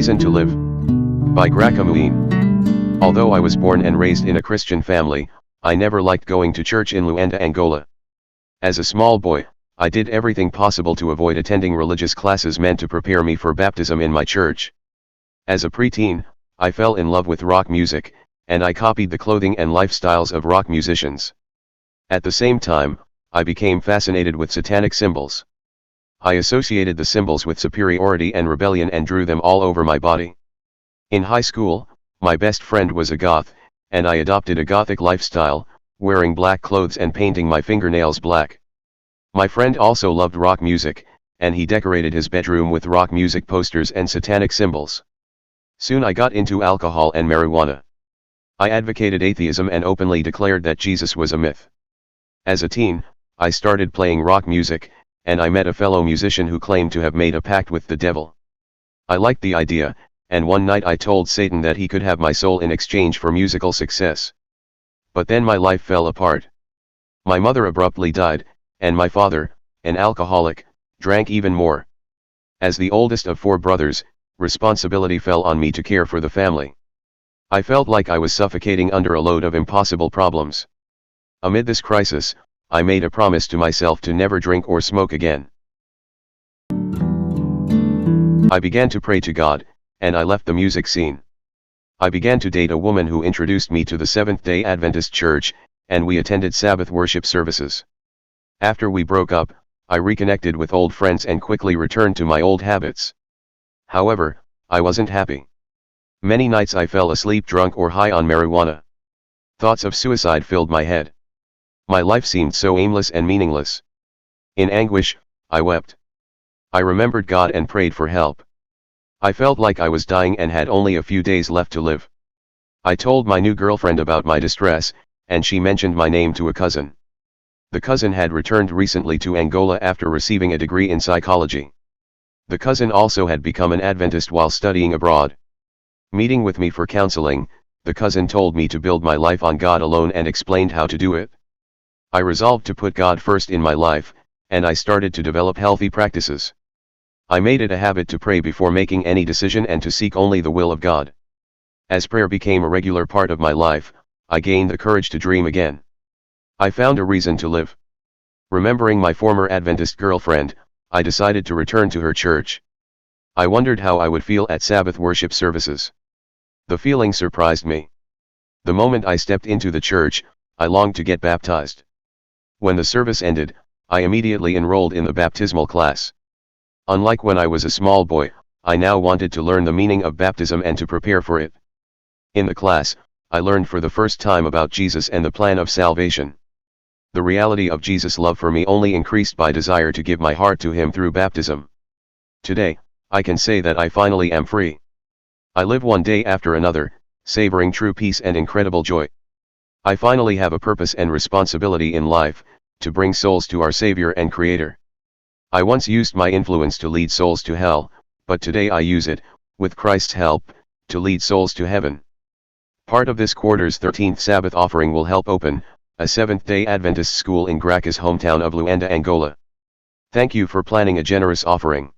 Reason to Live. By Muene. Although I was born and raised in a Christian family, I never liked going to church in Luanda, Angola. As a small boy, I did everything possible to avoid attending religious classes meant to prepare me for baptism in my church. As a preteen, I fell in love with rock music, and I copied the clothing and lifestyles of rock musicians. At the same time, I became fascinated with satanic symbols. I associated the symbols with superiority and rebellion and drew them all over my body. In high school, my best friend was a goth, and I adopted a gothic lifestyle, wearing black clothes and painting my fingernails black. My friend also loved rock music, and he decorated his bedroom with rock music posters and satanic symbols. Soon I got into alcohol and marijuana. I advocated atheism and openly declared that Jesus was a myth. As a teen, I started playing rock music, and I met a fellow musician who claimed to have made a pact with the devil. I liked the idea, and one night I told Satan that he could have my soul in exchange for musical success. But then my life fell apart. My mother abruptly died, and my father, an alcoholic, drank even more. As the oldest of 4 brothers, responsibility fell on me to care for the family. I felt like I was suffocating under a load of impossible problems. Amid this crisis, I made a promise to myself to never drink or smoke again. I began to pray to God, and I left the music scene. I began to date a woman who introduced me to the Seventh-day Adventist Church, and we attended Sabbath worship services. After we broke up, I reconnected with old friends and quickly returned to my old habits. However, I wasn't happy. Many nights I fell asleep drunk or high on marijuana. Thoughts of suicide filled my head. My life seemed so aimless and meaningless. In anguish, I wept. I remembered God and prayed for help. I felt like I was dying and had only a few days left to live. I told my new girlfriend about my distress, and she mentioned my name to a cousin. The cousin had returned recently to Angola after receiving a degree in psychology. The cousin also had become an Adventist while studying abroad. Meeting with me for counseling, the cousin told me to build my life on God alone and explained how to do it. I resolved to put God first in my life, and I started to develop healthy practices. I made it a habit to pray before making any decision and to seek only the will of God. As prayer became a regular part of my life, I gained the courage to dream again. I found a reason to live. Remembering my former Adventist girlfriend, I decided to return to her church. I wondered how I would feel at Sabbath worship services. The feeling surprised me. The moment I stepped into the church, I longed to get baptized. When the service ended, I immediately enrolled in the baptismal class. Unlike when I was a small boy, I now wanted to learn the meaning of baptism and to prepare for it. In the class, I learned for the first time about Jesus and the plan of salvation. The reality of Jesus' love for me only increased by desire to give my heart to Him through baptism. Today, I can say that I finally am free. I live one day after another, savoring true peace and incredible joy. I finally have a purpose and responsibility in life, to bring souls to our Savior and Creator. I once used my influence to lead souls to hell, but today I use it, with Christ's help, to lead souls to heaven. Part of this quarter's 13th Sabbath offering will help open a Seventh-day Adventist school in Graka's hometown of Luanda, Angola. Thank you for planning a generous offering.